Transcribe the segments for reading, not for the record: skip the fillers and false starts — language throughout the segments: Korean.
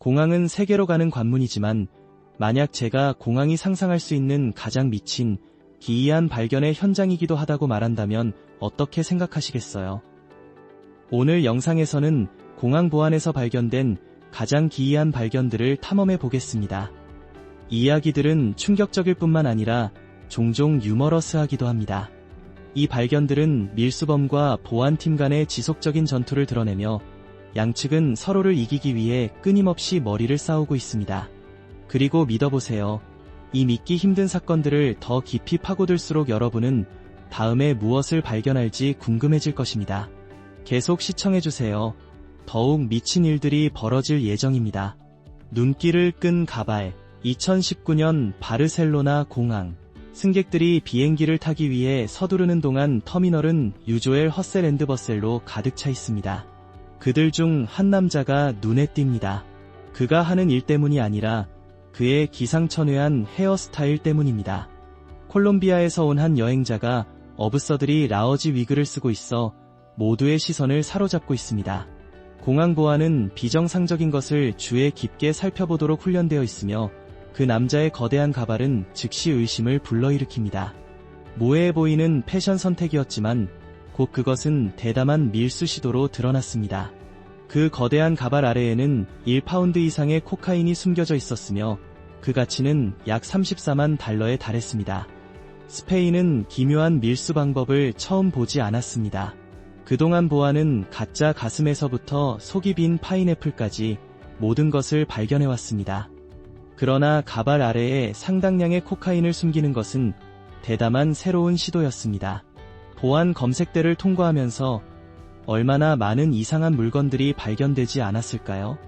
공항은 세계로 가는 관문이지만 만약 제가 공항이 상상할 수 있는 가장 미친, 기이한 발견의 현장이기도 하다고 말한다면 어떻게 생각하시겠어요? 오늘 영상에서는 공항 보안에서 발견된 가장 기이한 발견들을 탐험해 보겠습니다. 이 이야기들은 충격적일 뿐만 아니라 종종 유머러스하기도 합니다. 이 발견들은 밀수범과 보안팀 간의 지속적인 전투를 드러내며 양측은 서로를 이기기 위해 끊임없이 머리를 싸우고 있습니다. 그리고 믿어보세요. 이 믿기 힘든 사건들을 더 깊이 파고들수록 여러분은 다음에 무엇을 발견할지 궁금해질 것입니다. 계속 시청해주세요. 더욱 미친 일들이 벌어질 예정입니다. 눈길을 끈 가발. 2019년 바르셀로나 공항. 승객들이 비행기를 타기 위해 서두르는 동안 터미널은 유조엘 허셀&버셀로 가득 차 있습니다. 그들 중 한 남자가 눈에 띕니다. 그가 하는 일 때문이 아니라 그의 기상천외한 헤어스타일 때문입니다. 콜롬비아에서 온 한 여행자가 어브서드리 라어지 위그를 쓰고 있어 모두의 시선을 사로잡고 있습니다. 공항 보안은 비정상적인 것을 주의 깊게 살펴보도록 훈련되어 있으며 그 남자의 거대한 가발은 즉시 의심을 불러일으킵니다. 모해해 보이는 패션 선택이었지만 곧 그것은 대담한 밀수 시도로 드러났습니다. 그 거대한 가발 아래에는 1파운드 이상의 코카인이 숨겨져 있었으며 그 가치는 약 34만 달러에 달했습니다. 스페인은 기묘한 밀수 방법을 처음 보지 않았습니다. 그동안 보안은 가짜 가슴에서부터 속이 빈 파인애플까지 모든 것을 발견해왔습니다. 그러나 가발 아래에 상당량의 코카인을 숨기는 것은 대담한 새로운 시도였습니다. 보안 검색대를 통과하면서 얼마나 많은 이상한 물건들이 발견되지 않았을까요?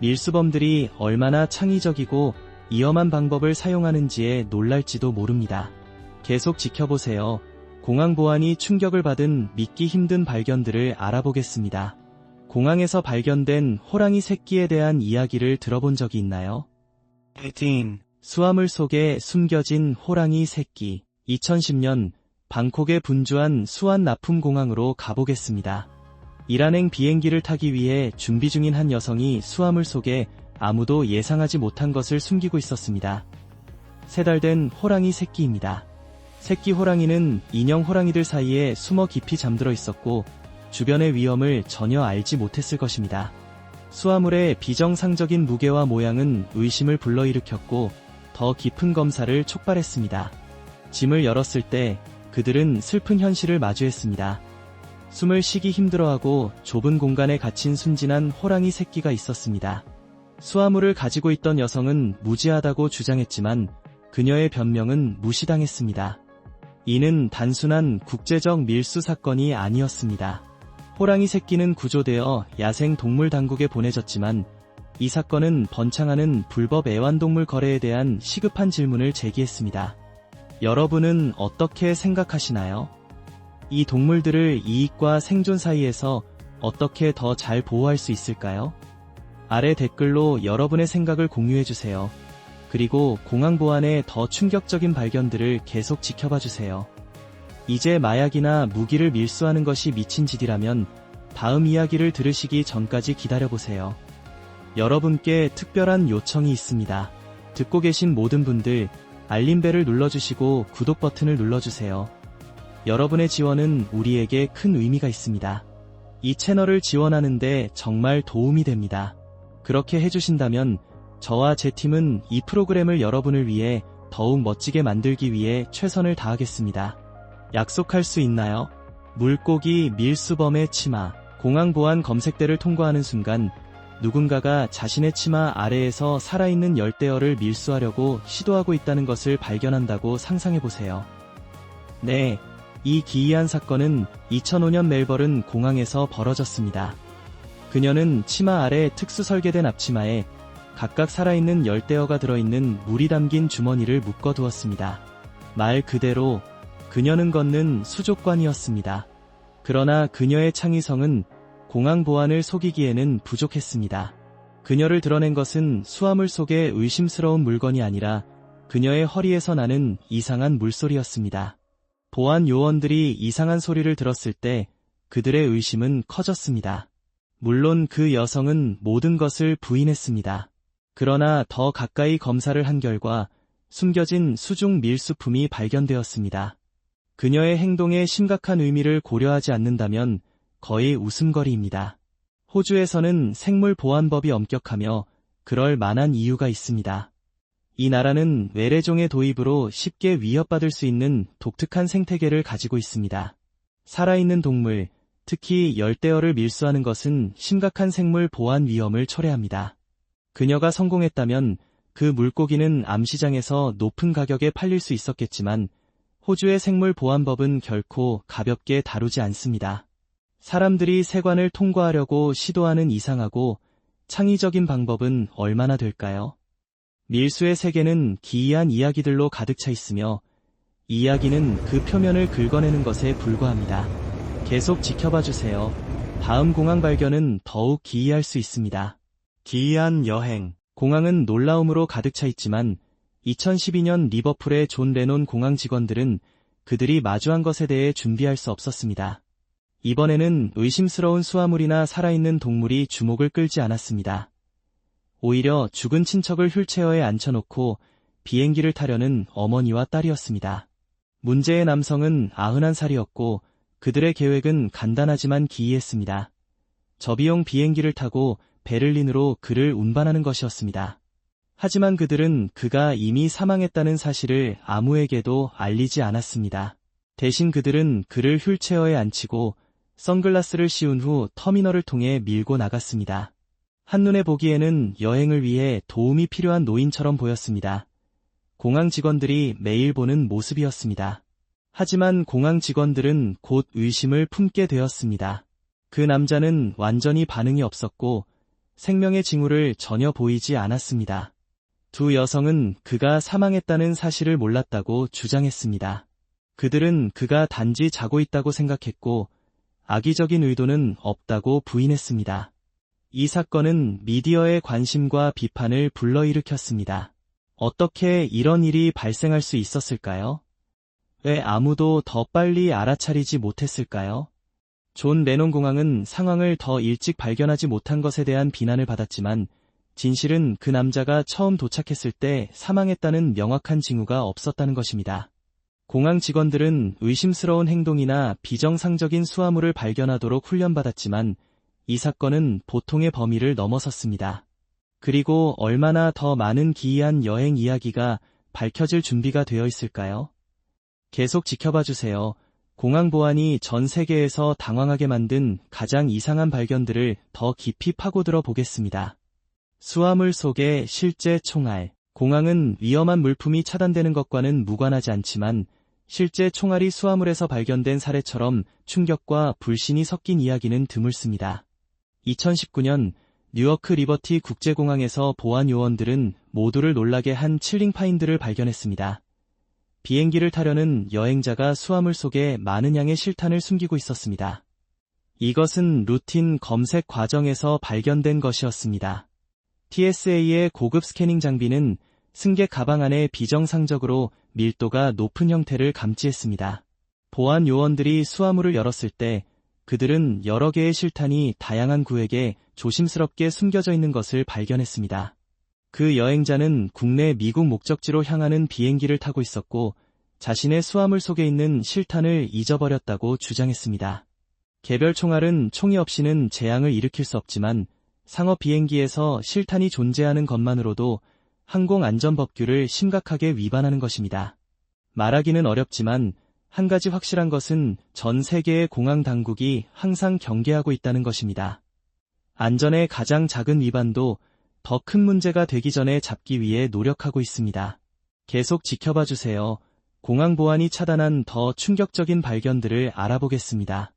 밀수범들이 얼마나 창의적이고 위험한 방법을 사용하는지에 놀랄지도 모릅니다. 계속 지켜보세요. 공항 보안이 충격을 받은 믿기 힘든 발견들을 알아보겠습니다. 공항에서 발견된 호랑이 새끼에 대한 이야기를 들어본 적이 있나요? 18. 수화물 속에 숨겨진 호랑이 새끼. 2010년 방콕에 분주한 수완 납품 공항으로 가보겠습니다. 이란행 비행기를 타기 위해 준비 중인 한 여성이 수화물 속에 아무도 예상하지 못한 것을 숨기고 있었습니다. 3달 된 호랑이 새끼입니다. 새끼 호랑이는 인형 호랑이들 사이에 숨어 깊이 잠들어 있었고 주변의 위험을 전혀 알지 못했을 것입니다. 수화물의 비정상적인 무게와 모양은 의심을 불러일으켰고 더 깊은 검사를 촉발했습니다. 짐을 열었을 때 그들은 슬픈 현실을 마주했습니다. 숨을 쉬기 힘들어하고 좁은 공간에 갇힌 순진한 호랑이 새끼가 있었습니다. 수화물을 가지고 있던 여성은 무지하다고 주장했지만 그녀의 변명은 무시당했습니다. 이는 단순한 국제적 밀수 사건이 아니었습니다. 호랑이 새끼는 구조되어 야생 동물 당국에 보내졌지만 이 사건은 번창하는 불법 애완동물 거래에 대한 시급한 질문을 제기했습니다. 여러분은 어떻게 생각하시나요? 이 동물들을 이익과 생존 사이에서 어떻게 더 잘 보호할 수 있을까요? 아래 댓글로 여러분의 생각을 공유해주세요. 그리고 공항 보안의 더 충격적인 발견들을 계속 지켜봐주세요. 이제 마약이나 무기를 밀수하는 것이 미친 짓이라면 다음 이야기를 들으시기 전까지 기다려보세요. 여러분께 특별한 요청이 있습니다. 듣고 계신 모든 분들 알림벨을 눌러주시고 구독 버튼을 눌러주세요. 여러분의 지원은 우리에게 큰 의미가 있습니다. 이 채널을 지원하는데 정말 도움이 됩니다. 그렇게 해주신다면 저와 제 팀은 이 프로그램을 여러분을 위해 더욱 멋지게 만들기 위해 최선을 다하겠습니다. 약속할 수 있나요? 물고기 밀수범의 치마. 공항 보안 검색대를 통과하는 순간 누군가가 자신의 치마 아래에서 살아있는 열대어를 밀수하려고 시도하고 있다는 것을 발견한다고 상상해보세요. 네, 이 기이한 사건은 2005년 멜버른 공항에서 벌어졌습니다. 그녀는 치마 아래 특수 설계된 앞치마에 각각 살아있는 열대어가 들어있는 물이 담긴 주머니를 묶어두었습니다. 말 그대로 그녀는 걷는 수족관이었습니다. 그러나 그녀의 창의성은 공항 보안을 속이기에는 부족했습니다. 그녀를 드러낸 것은 수화물 속의 의심스러운 물건이 아니라 그녀의 허리에서 나는 이상한 물소리였습니다. 보안 요원들이 이상한 소리를 들었을 때 그들의 의심은 커졌습니다. 물론 그 여성은 모든 것을 부인했습니다. 그러나 더 가까이 검사를 한 결과 숨겨진 수중 밀수품이 발견되었습니다. 그녀의 행동에 심각한 의미를 고려하지 않는다면 거의 웃음거리입니다. 호주에서는 생물보안법이 엄격하며 그럴 만한 이유가 있습니다. 이 나라는 외래종의 도입으로 쉽게 위협받을 수 있는 독특한 생태계를 가지고 있습니다. 살아있는 동물, 특히 열대어를 밀수하는 것은 심각한 생물 보안 위험을 초래합니다. 그녀가 성공했다면 그 물고기는 암시장에서 높은 가격에 팔릴 수 있었겠지만 호주의 생물보안법은 결코 가볍게 다루지 않습니다. 사람들이 세관을 통과하려고 시도하는 이상하고 창의적인 방법은 얼마나 될까요? 밀수의 세계는 기이한 이야기들로 가득 차 있으며 이 이야기는 그 표면을 긁어내는 것에 불과합니다. 계속 지켜봐 주세요. 다음 공항 발견은 더욱 기이할 수 있습니다. 기이한 여행. 공항은 놀라움으로 가득 차 있지만 2012년 리버풀의 존 레논 공항 직원들은 그들이 마주한 것에 대해 준비할 수 없었습니다. 이번에는 의심스러운 수화물이나 살아있는 동물이 주목을 끌지 않았습니다. 오히려 죽은 친척을 휠체어에 앉혀놓고 비행기를 타려는 어머니와 딸이었습니다. 문제의 남성은 91살이었고 그들의 계획은 간단하지만 기이했습니다. 저비용 비행기를 타고 베를린으로 그를 운반하는 것이었습니다. 하지만 그들은 그가 이미 사망했다는 사실을 아무에게도 알리지 않았습니다. 대신 그들은 그를 휠체어에 앉히고 선글라스를 씌운 후 터미널을 통해 밀고 나갔습니다. 한눈에 보기에는 여행을 위해 도움이 필요한 노인처럼 보였습니다. 공항 직원들이 매일 보는 모습이었습니다. 하지만 공항 직원들은 곧 의심을 품게 되었습니다. 그 남자는 완전히 반응이 없었고 생명의 징후를 전혀 보이지 않았습니다. 두 여성은 그가 사망했다는 사실을 몰랐다고 주장했습니다. 그들은 그가 단지 자고 있다고 생각했고 악의적인 의도는 없다고 부인했습니다. 이 사건은 미디어의 관심과 비판을 불러일으켰습니다. 어떻게 이런 일이 발생할 수 있었을까요? 왜 아무도 더 빨리 알아차리지 못했을까요? 존 레논 공항은 상황을 더 일찍 발견하지 못한 것에 대한 비난을 받았지만 진실은 그 남자가 처음 도착했을 때 사망했다는 명확한 징후가 없었다는 것입니다. 공항 직원들은 의심스러운 행동이나 비정상적인 수화물을 발견하도록 훈련받았지만 이 사건은 보통의 범위를 넘어섰습니다. 그리고 얼마나 더 많은 기이한 여행 이야기가 밝혀질 준비가 되어 있을까요? 계속 지켜봐 주세요. 공항 보안이 전 세계에서 당황하게 만든 가장 이상한 발견들을 더 깊이 파고들어 보겠습니다. 수화물 속의 실제 총알. 공항은 위험한 물품이 차단되는 것과는 무관하지 않지만 실제 총알이 수화물에서 발견된 사례처럼 충격과 불신이 섞인 이야기는 드물습니다. 2019년 뉴여크 리버티 국제공항에서 보안 요원들은 모두를 놀라게 한 칠링 파인드를 발견했습니다. 비행기를 타려는 여행자가 수화물 속에 많은 양의 실탄을 숨기고 있었습니다. 이것은 루틴 검색 과정에서 발견된 것이었습니다. TSA의 고급 스캐닝 장비는 승객 가방 안에 비정상적으로 밀도가 높은 형태를 감지했습니다. 보안 요원들이 수화물을 열었을 때 그들은 여러 개의 실탄이 다양한 구획에 조심스럽게 숨겨져 있는 것을 발견했습니다. 그 여행자는 국내 미국 목적지로 향하는 비행기를 타고 있었고 자신의 수화물 속에 있는 실탄을 잊어버렸다고 주장했습니다. 개별 총알은 총이 없이는 재앙을 일으킬 수 없지만 상업 비행기에서 실탄이 존재하는 것만으로도 항공안전법규를 심각하게 위반하는 것입니다. 말하기는 어렵지만 한 가지 확실한 것은 전 세계의 공항 당국이 항상 경계하고 있다는 것입니다. 안전의 가장 작은 위반도 더 큰 문제가 되기 전에 잡기 위해 노력하고 있습니다. 계속 지켜봐 주세요. 공항 보안이 차단한 더 충격적인 발견들을 알아보겠습니다.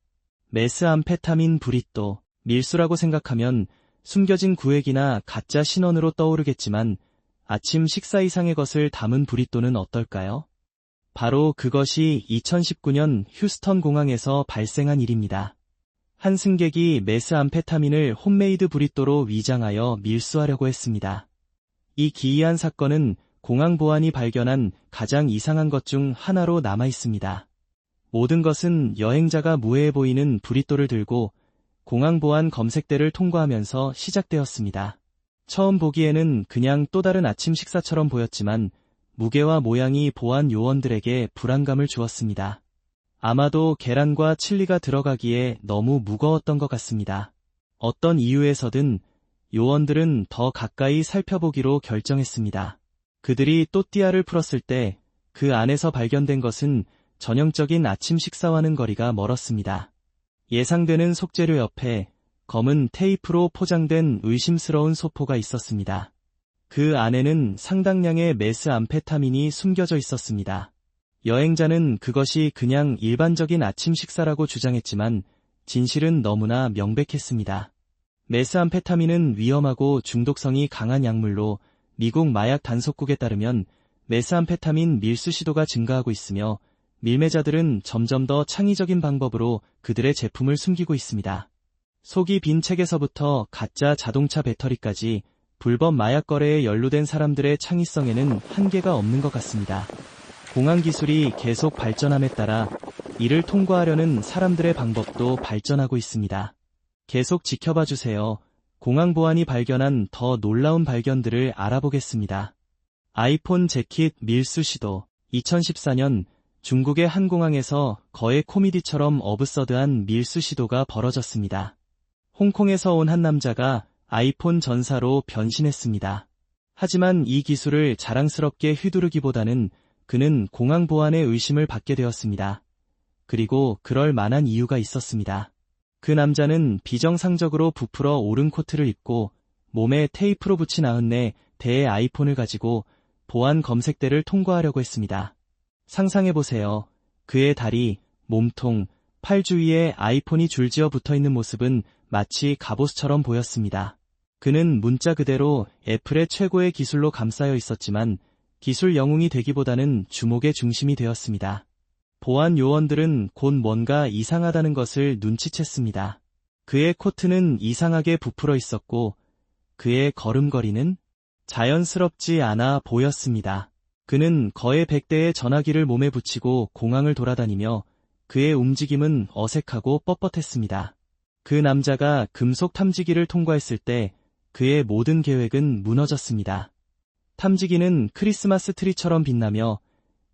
메스암페타민 브리또. 밀수라고 생각하면 숨겨진 구획이나 가짜 신원으로 떠오르겠지만 아침 식사 이상의 것을 담은 브리또는 어떨까요? 바로 그것이 2019년 휴스턴 공항에서 발생한 일입니다. 한 승객이 메스암페타민을 홈메이드 브리또로 위장하여 밀수하려고 했습니다. 이 기이한 사건은 공항 보안이 발견한 가장 이상한 것 중 하나로 남아 있습니다. 모든 것은 여행자가 무해해 보이는 브리또를 들고 공항 보안 검색대를 통과하면서 시작되었습니다. 처음 보기에는 그냥 또 다른 아침 식사처럼 보였지만 무게와 모양이 보안 요원들에게 불안감을 주었습니다. 아마도 계란과 칠리가 들어가기에 너무 무거웠던 것 같습니다. 어떤 이유에서든 요원들은 더 가까이 살펴보기로 결정했습니다. 그들이 또띠아를 풀었을 때 그 안에서 발견된 것은 전형적인 아침 식사와는 거리가 멀었습니다. 예상되는 속재료 옆에 검은 테이프로 포장된 의심스러운 소포가 있었습니다. 그 안에는 상당량의 메스암페타민이 숨겨져 있었습니다. 여행자는 그것이 그냥 일반적인 아침 식사라고 주장했지만 진실은 너무나 명백했습니다. 메스암페타민은 위험하고 중독성이 강한 약물로 미국 마약 단속국에 따르면 메스암페타민 밀수 시도가 증가하고 있으며 밀매자들은 점점 더 창의적인 방법으로 그들의 제품을 숨기고 있습니다. 속이 빈 책에서부터 가짜 자동차 배터리까지 불법 마약 거래에 연루된 사람들의 창의성에는 한계가 없는 것 같습니다. 공항 기술이 계속 발전함에 따라 이를 통과하려는 사람들의 방법도 발전하고 있습니다. 계속 지켜봐 주세요. 공항 보안이 발견한 더 놀라운 발견들을 알아보겠습니다. 아이폰 재킷 밀수 시도. 2014년 중국의 한 공항에서 거의 코미디처럼 어브서드한 밀수 시도가 벌어졌습니다. 홍콩에서 온 한 남자가 아이폰 전사로 변신했습니다. 하지만 이 기술을 자랑스럽게 휘두르기보다는 그는 공항 보안에 의심을 받게 되었습니다. 그리고 그럴 만한 이유가 있었습니다. 그 남자는 비정상적으로 부풀어 오른 코트를 입고 몸에 테이프로 붙인 94대의 아이폰을 가지고 보안 검색대를 통과하려고 했습니다. 상상해보세요. 그의 다리, 몸통, 팔 주위에 아이폰이 줄지어 붙어있는 모습은 마치 갑옷처럼 보였습니다. 그는 문자 그대로 애플의 최고의 기술로 감싸여 있었지만 기술 영웅이 되기보다는 주목의 중심이 되었습니다. 보안 요원들은 곧 뭔가 이상하다는 것을 눈치챘습니다. 그의 코트는 이상하게 부풀어 있었고 그의 걸음걸이는 자연스럽지 않아 보였습니다. 그는 거의 100대의 전화기를 몸에 붙이고 공항을 돌아다니며 그의 움직임은 어색하고 뻣뻣했습니다. 그 남자가 금속 탐지기를 통과했을 때 그의 모든 계획은 무너졌습니다. 탐지기는 크리스마스 트리처럼 빛나며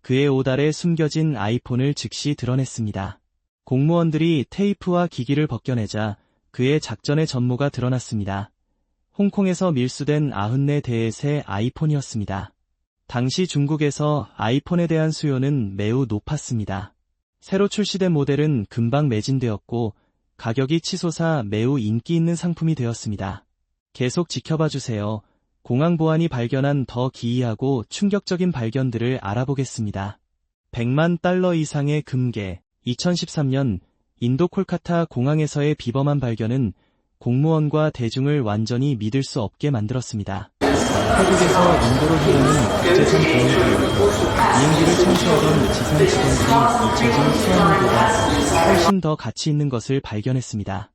그의 오달에 숨겨진 아이폰을 즉시 드러냈습니다. 공무원들이 테이프와 기기를 벗겨내자 그의 작전의 전모가 드러났습니다. 홍콩에서 밀수된 94대의 새 아이폰이었습니다. 당시 중국에서 아이폰에 대한 수요는 매우 높았습니다. 새로 출시된 모델은 금방 매진되었고 가격이 치솟아 매우 인기 있는 상품이 되었습니다. 계속 지켜봐 주세요. 공항 보안이 발견한 더 기이하고 충격적인 발견들을 알아보겠습니다. 100만 달러 이상의 금괴. 2013년 인도 콜카타 공항에서의 비범한 발견은 공무원과 대중을 완전히 믿을 수 없게 만들었습니다. 태국에서 인도로 향하는 국제선 비행기였고 비행기를 청소하던 지상 직원들이 잊혀진 수화물보다 훨씬 더 가치 있는 것을 발견했습니다.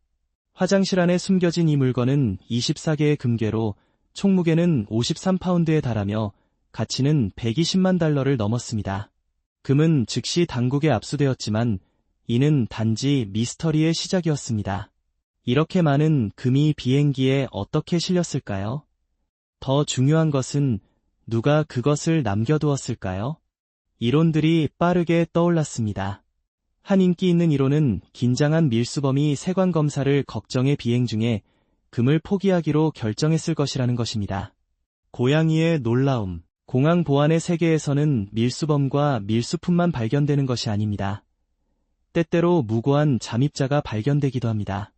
화장실 안에 숨겨진 이 물건은 24개의 금괴로 총 무게는 53파운드에 달하며 가치는 120만 달러를 넘었습니다. 금은 즉시 당국에 압수되었지만 이는 단지 미스터리의 시작이었습니다. 이렇게 많은 금이 비행기에 어떻게 실렸을까요? 더 중요한 것은 누가 그것을 남겨두었을까요? 이론들이 빠르게 떠올랐습니다. 한 인기 있는 이론은 긴장한 밀수범이 세관 검사를 걱정해 비행 중에 금을 포기하기로 결정했을 것이라는 것입니다. 고양이의 놀라움. 공항 보안의 세계에서는 밀수범과 밀수품만 발견되는 것이 아닙니다. 때때로 무고한 잠입자가 발견되기도 합니다.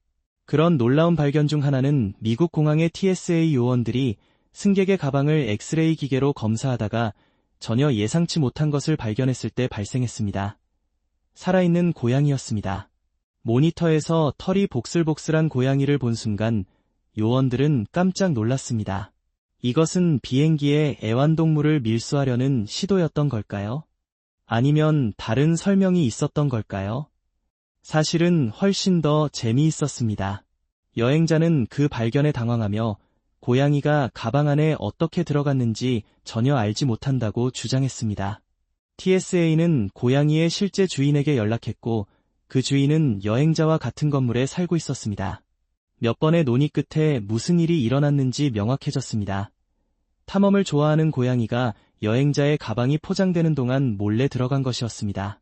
그런 놀라운 발견 중 하나는 미국 공항의 TSA 요원들이 승객의 가방을 엑스레이 기계로 검사하다가 전혀 예상치 못한 것을 발견했을 때 발생했습니다. 살아있는 고양이였습니다. 모니터에서 털이 복슬복슬한 고양이를 본 순간 요원들은 깜짝 놀랐습니다. 이것은 비행기에 애완동물을 밀수하려는 시도였던 걸까요? 아니면 다른 설명이 있었던 걸까요? 사실은 훨씬 더 재미있었습니다. 여행자는 그 발견에 당황하며 고양이가 가방 안에 어떻게 들어갔는지 전혀 알지 못한다고 주장했습니다. TSA는 고양이의 실제 주인에게 연락했고 그 주인은 여행자와 같은 건물에 살고 있었습니다. 몇 번의 논의 끝에 무슨 일이 일어났는지 명확해졌습니다. 탐험을 좋아하는 고양이가 여행자의 가방이 포장되는 동안 몰래 들어간 것이었습니다.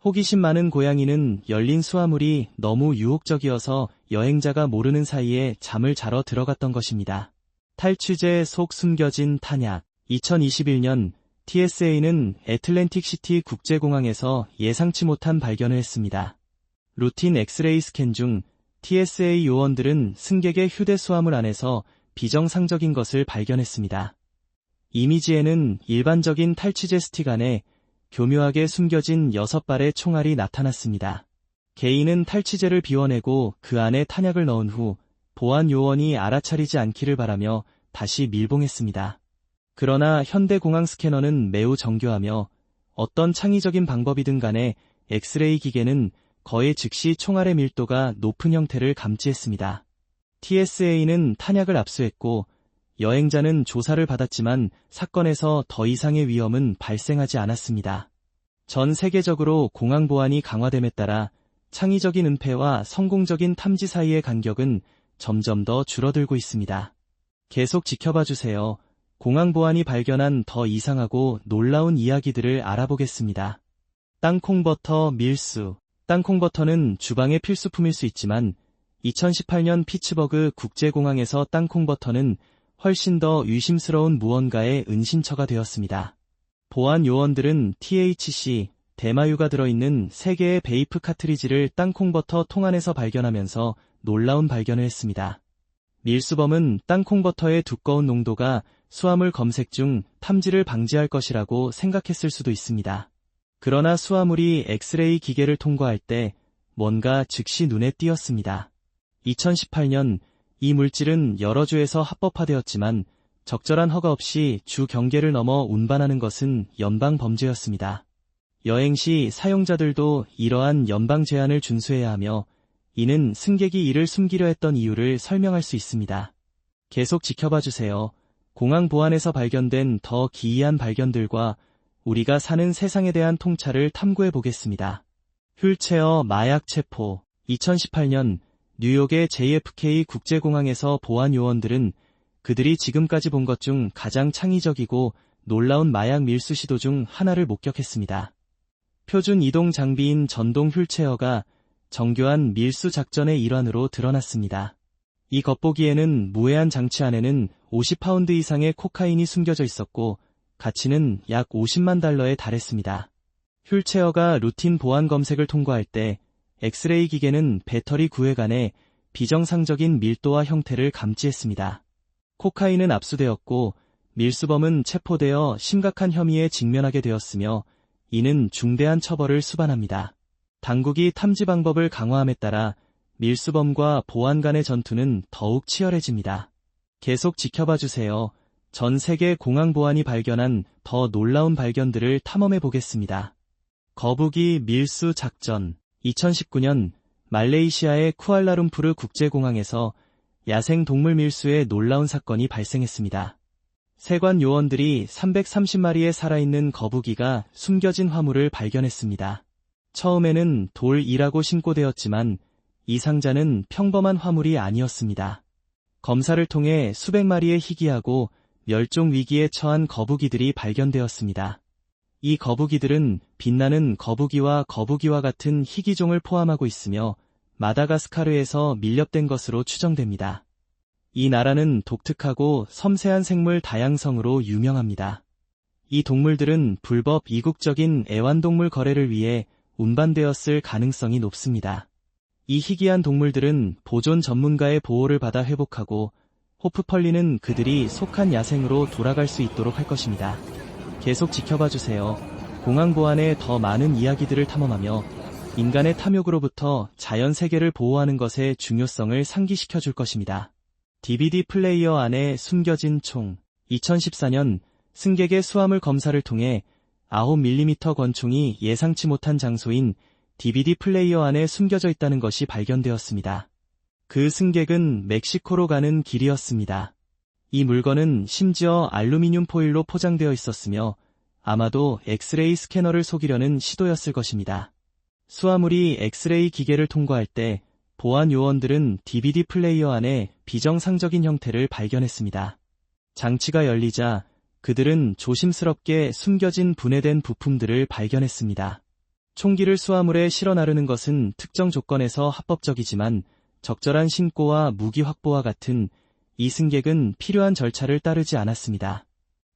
호기심 많은 고양이는 열린 수화물이 너무 유혹적이어서 여행자가 모르는 사이에 잠을 자러 들어갔던 것입니다. 탈취제 속 숨겨진 탄약. 2021년 TSA는 애틀랜틱시티 국제공항에서 예상치 못한 발견을 했습니다. 루틴 엑스레이 스캔 중 TSA 요원들은 승객의 휴대 수화물 안에서 비정상적인 것을 발견했습니다. 이미지에는 일반적인 탈취제 스틱 안에 교묘하게 숨겨진 6발의 총알이 나타났습니다. 개인은 탈취제를 비워내고 그 안에 탄약을 넣은 후 보안 요원이 알아차리지 않기를 바라며 다시 밀봉했습니다. 그러나 현대공항 스캐너는 매우 정교하며 어떤 창의적인 방법이든 간에 엑스레이 기계는 거의 즉시 총알의 밀도가 높은 형태를 감지했습니다. TSA는 탄약을 압수했고 여행자는 조사를 받았지만 사건에서 더 이상의 위험은 발생하지 않았습니다. 전 세계적으로 공항 보안이 강화됨에 따라 창의적인 은폐와 성공적인 탐지 사이의 간격은 점점 더 줄어들고 있습니다. 계속 지켜봐 주세요. 공항 보안이 발견한 더 이상하고 놀라운 이야기들을 알아보겠습니다. 땅콩버터 밀수. 땅콩버터는 주방의 필수품일 수 있지만 2018년 피츠버그 국제공항에서 땅콩버터는 훨씬 더 의심스러운 무언가의 은신처가 되었습니다. 보안 요원들은 THC, 대마유가 들어있는 3개의 베이프 카트리지를 땅콩버터 통 안에서 발견하면서 놀라운 발견을 했습니다. 밀수범은 땅콩버터의 두꺼운 농도가 수화물 검색 중 탐지를 방지할 것이라고 생각했을 수도 있습니다. 그러나 수화물이 엑스레이 기계를 통과할 때 뭔가 즉시 눈에 띄었습니다. 2018년 이 물질은 여러 주에서 합법화되었지만 적절한 허가 없이 주 경계를 넘어 운반하는 것은 연방 범죄였습니다. 여행 시 사용자들도 이러한 연방 제한을 준수해야 하며 이는 승객이 이를 숨기려 했던 이유를 설명할 수 있습니다. 계속 지켜봐 주세요. 공항 보안에서 발견된 더 기이한 발견들과 우리가 사는 세상에 대한 통찰을 탐구해 보겠습니다. 휠체어 마약 체포. 2018년 뉴욕의 JFK 국제공항에서 보안 요원들은 그들이 지금까지 본 것 중 가장 창의적이고 놀라운 마약 밀수 시도 중 하나를 목격했습니다. 표준 이동 장비인 전동 휠체어가 정교한 밀수 작전의 일환으로 드러났습니다. 이 겉보기에는 무해한 장치 안에는 50파운드 이상의 코카인이 숨겨져 있었고 가치는 약 50만 달러에 달했습니다. 휠체어가 루틴 보안 검색을 통과할 때 엑스레이 기계는 배터리 구획안에 비정상적인 밀도와 형태를 감지했습니다. 코카인은 압수되었고 밀수범은 체포되어 심각한 혐의에 직면하게 되었으며 이는 중대한 처벌을 수반합니다. 당국이 탐지 방법을 강화함에 따라 밀수범과 보안 간의 전투는 더욱 치열해집니다. 계속 지켜봐 주세요. 전 세계 공항 보안이 발견한 더 놀라운 발견들을 탐험해 보겠습니다. 거북이 밀수 작전. 2019년 말레이시아의 쿠알라룸푸르 국제공항에서 야생 동물 밀수의 놀라운 사건이 발생했습니다. 세관 요원들이 330마리의 살아있는 거북이가 숨겨진 화물을 발견했습니다. 처음에는 돌이라고 신고되었지만 이 상자는 평범한 화물이 아니었습니다. 검사를 통해 수백 마리의 희귀하고 멸종 위기에 처한 거북이들이 발견되었습니다. 이 거북이들은 빛나는 거북이와 같은 희귀종을 포함하고 있으며 마다가스카르에서 밀렵된 것으로 추정됩니다. 이 나라는 독특하고 섬세한 생물 다양성으로 유명합니다. 이 동물들은 불법 이국적인 애완동물 거래를 위해 운반되었을 가능성이 높습니다. 이 희귀한 동물들은 보존 전문가의 보호를 받아 회복하고 호프펄리는 그들이 속한 야생으로 돌아갈 수 있도록 할 것입니다. 계속 지켜봐 주세요. 공항 보안의 더 많은 이야기들을 탐험하며 인간의 탐욕으로부터 자연 세계를 보호하는 것의 중요성을 상기시켜 줄 것입니다. DVD 플레이어 안에 숨겨진 총. 2014년 승객의 수화물 검사를 통해 9mm 권총이 예상치 못한 장소인 DVD 플레이어 안에 숨겨져 있다는 것이 발견되었습니다. 그 승객은 멕시코로 가는 길이었습니다. 이 물건은 심지어 알루미늄 포일로 포장되어 있었으며 아마도 엑스레이 스캐너를 속이려는 시도였을 것입니다. 수화물이 엑스레이 기계를 통과할 때 보안 요원들은 DVD 플레이어 안에 비정상적인 형태를 발견했습니다. 장치가 열리자 그들은 조심스럽게 숨겨진 분해된 부품들을 발견했습니다. 총기를 수화물에 실어 나르는 것은 특정 조건에서 합법적이지만 적절한 신고와 무기 확보와 같은 이 승객은 필요한 절차를 따르지 않았습니다.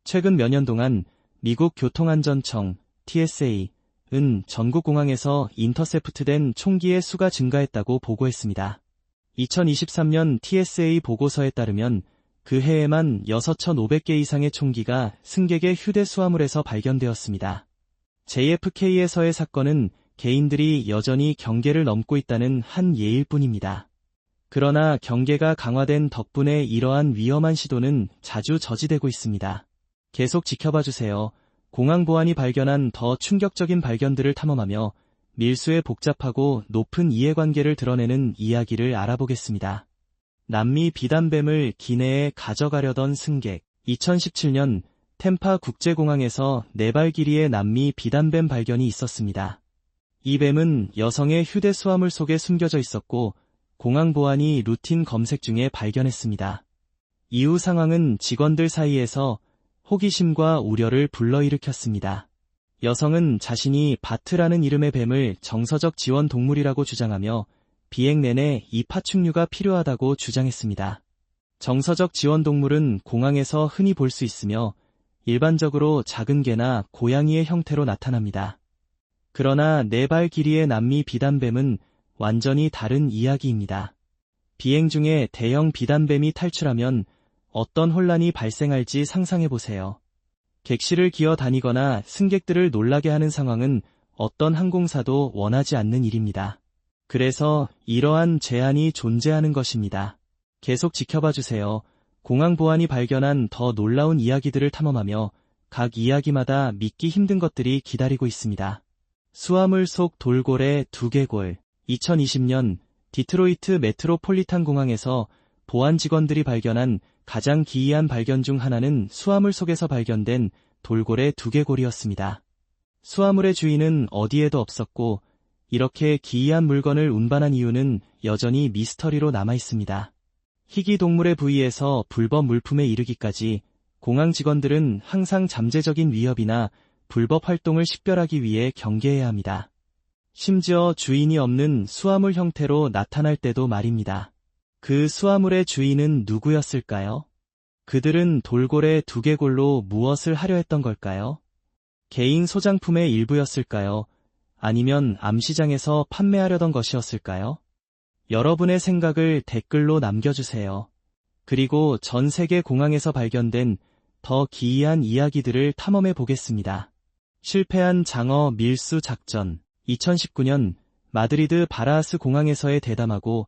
최근 몇 년 동안 미국 교통안전청 TSA은 전국 공항에서 인터셉트된 총기의 수가 증가했다고 보고했습니다. 2023년 TSA 보고서에 따르면 그 해에만 6,500개 이상의 총기가 승객의 휴대 수화물에서 발견되었습니다. JFK에서의 사건은 개인들이 여전히 경계를 넘고 있다는 한 예일 뿐입니다. 그러나 경계가 강화된 덕분에 이러한 위험한 시도는 자주 저지되고 있습니다. 계속 지켜봐주세요. 공항 보안이 발견한 더 충격적인 발견들을 탐험하며 밀수의 복잡하고 높은 이해관계를 드러내는 이야기를 알아보겠습니다. 남미 비단뱀을 기내에 가져가려던 승객. 2017년 템파 국제공항에서 4발 길이의 남미 비단뱀 발견이 있었습니다. 이 뱀은 여성의 휴대 수화물 속에 숨겨져 있었고 공항 보안이 루틴 검색 중에 발견했습니다. 이후 상황은 직원들 사이에서 호기심과 우려를 불러일으켰습니다. 여성은 자신이 바트라는 이름의 뱀을 정서적 지원 동물이라고 주장하며 비행 내내 이 파충류가 필요하다고 주장했습니다. 정서적 지원 동물은 공항에서 흔히 볼 수 있으며 일반적으로 작은 개나 고양이의 형태로 나타납니다. 그러나 4발 길이의 남미 비단뱀은 완전히 다른 이야기입니다. 비행 중에 대형 비단뱀이 탈출하면 어떤 혼란이 발생할지 상상해보세요. 객실을 기어 다니거나 승객들을 놀라게 하는 상황은 어떤 항공사도 원하지 않는 일입니다. 그래서 이러한 제한이 존재하는 것입니다. 계속 지켜봐주세요. 공항 보안이 발견한 더 놀라운 이야기들을 탐험하며 각 이야기마다 믿기 힘든 것들이 기다리고 있습니다. 수화물 속 돌고래 두개골. 2020년 디트로이트 메트로폴리탄 공항에서 보안 직원들이 발견한 가장 기이한 발견 중 하나는 수화물 속에서 발견된 돌고래 두개골이었습니다. 수화물의 주인은 어디에도 없었고 이렇게 기이한 물건을 운반한 이유는 여전히 미스터리로 남아있습니다. 희귀 동물의 부위에서 불법 물품에 이르기까지 공항 직원들은 항상 잠재적인 위협이나 불법 활동을 식별하기 위해 경계해야 합니다. 심지어 주인이 없는 수화물 형태로 나타날 때도 말입니다. 그 수화물의 주인은 누구였을까요? 그들은 돌고래 두개골로 무엇을 하려 했던 걸까요? 개인 소장품의 일부였을까요? 아니면 암시장에서 판매하려던 것이었을까요? 여러분의 생각을 댓글로 남겨주세요. 그리고 전 세계 공항에서 발견된 더 기이한 이야기들을 탐험해 보겠습니다. 실패한 장어 밀수 작전. 2019년 마드리드 바라하스 공항에서의 대담하고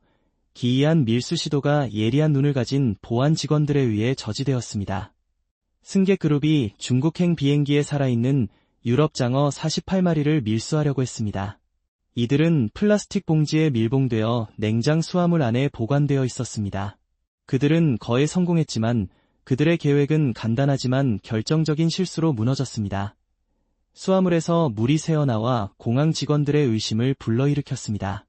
기이한 밀수 시도가 예리한 눈을 가진 보안 직원들에 의해 저지되었습니다. 승객 그룹이 중국행 비행기에 살아있는 유럽 장어 48마리를 밀수하려고 했습니다. 이들은 플라스틱 봉지에 밀봉되어 냉장 수화물 안에 보관되어 있었습니다. 그들은 거의 성공했지만 그들의 계획은 간단하지만 결정적인 실수로 무너졌습니다. 수화물에서 물이 새어나와 공항 직원들의 의심을 불러일으켰습니다.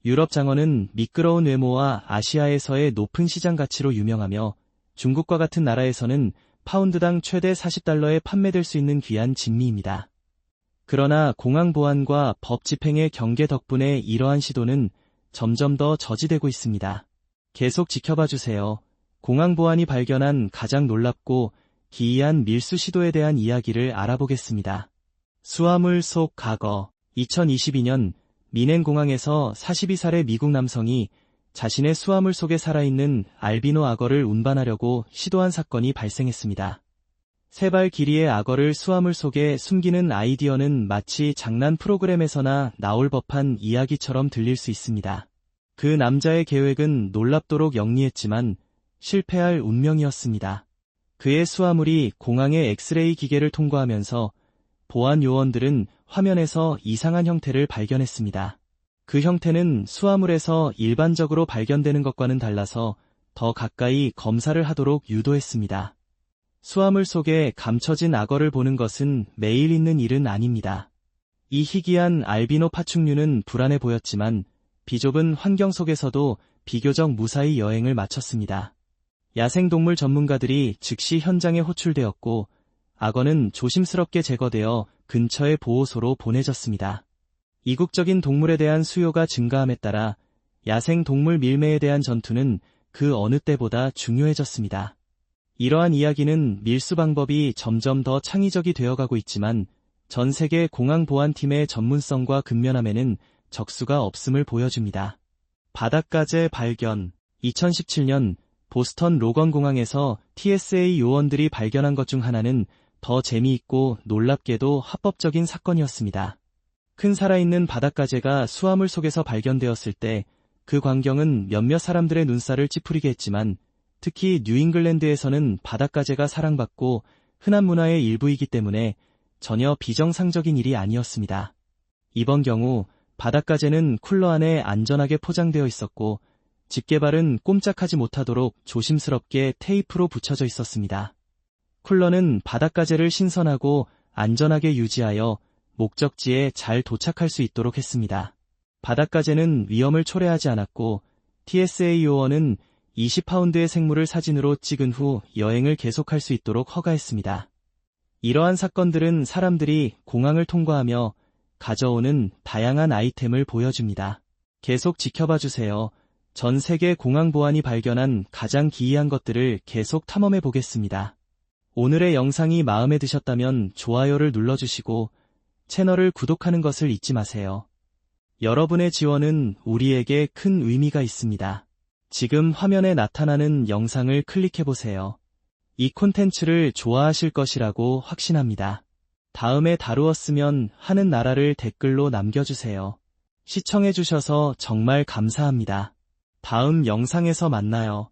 유럽 장어는 미끄러운 외모와 아시아에서의 높은 시장 가치로 유명하며 중국과 같은 나라에서는 파운드당 최대 40달러에 판매될 수 있는 귀한 진미입니다. 그러나 공항 보안과 법 집행의 경계 덕분에 이러한 시도는 점점 더 저지되고 있습니다. 계속 지켜봐주세요. 공항 보안이 발견한 가장 놀랍고 기이한 밀수 시도에 대한 이야기를 알아보겠습니다. 수화물 속 악어. 2022년 미넨공항에서 42살의 미국 남성이 자신의 수화물 속에 살아있는 알비노 악어를 운반하려고 시도한 사건이 발생했습니다. 3발 길이의 악어를 수화물 속에 숨기는 아이디어는 마치 장난 프로그램에서나 나올 법한 이야기처럼 들릴 수 있습니다. 그 남자의 계획은 놀랍도록 영리했지만 실패할 운명이었습니다. 그의 수화물이 공항의 엑스레이 기계를 통과하면서 보안 요원들은 화면에서 이상한 형태를 발견했습니다. 그 형태는 수화물에서 일반적으로 발견되는 것과는 달라서 더 가까이 검사를 하도록 유도했습니다. 수화물 속에 감춰진 악어를 보는 것은 매일 있는 일은 아닙니다. 이 희귀한 알비노 파충류는 불안해 보였지만 비좁은 환경 속에서도 비교적 무사히 여행을 마쳤습니다. 야생동물 전문가들이 즉시 현장에 호출되었고 악어는 조심스럽게 제거되어 근처의 보호소로 보내졌습니다. 이국적인 동물에 대한 수요가 증가함에 따라 야생동물 밀매에 대한 전투는 그 어느 때보다 중요해졌습니다. 이러한 이야기는 밀수 방법이 점점 더 창의적이 되어가고 있지만 전 세계 공항보안팀의 전문성과 근면함에는 적수가 없음을 보여줍니다. 바닷가재 발견. 2017년 보스턴 로건 공항에서 TSA 요원들이 발견한 것 중 하나는 더 재미있고 놀랍게도 합법적인 사건이었습니다. 큰 살아있는 바닷가재가 수화물 속에서 발견되었을 때 그 광경은 몇몇 사람들의 눈살을 찌푸리게 했지만 특히 뉴잉글랜드에서는 바닷가재가 사랑받고 흔한 문화의 일부이기 때문에 전혀 비정상적인 일이 아니었습니다. 이번 경우 바닷가재는 쿨러 안에 안전하게 포장되어 있었고 집게발은 꼼짝하지 못하도록 조심스럽게 테이프로 붙여져 있었습니다. 쿨러는 바닷가재를 신선하고 안전하게 유지하여 목적지에 잘 도착할 수 있도록 했습니다. 바닷가재는 위험을 초래하지 않았고 TSA 요원은 20파운드의 생물을 사진으로 찍은 후 여행을 계속할 수 있도록 허가했습니다. 이러한 사건들은 사람들이 공항을 통과하며 가져오는 다양한 아이템을 보여줍니다. 계속 지켜봐 주세요. 전 세계 공항 보안이 발견한 가장 기이한 것들을 계속 탐험해 보겠습니다. 오늘의 영상이 마음에 드셨다면 좋아요를 눌러주시고 채널을 구독하는 것을 잊지 마세요. 여러분의 지원은 우리에게 큰 의미가 있습니다. 지금 화면에 나타나는 영상을 클릭해보세요. 이 콘텐츠를 좋아하실 것이라고 확신합니다. 다음에 다루었으면 하는 나라를 댓글로 남겨주세요. 시청해주셔서 정말 감사합니다. 다음 영상에서 만나요.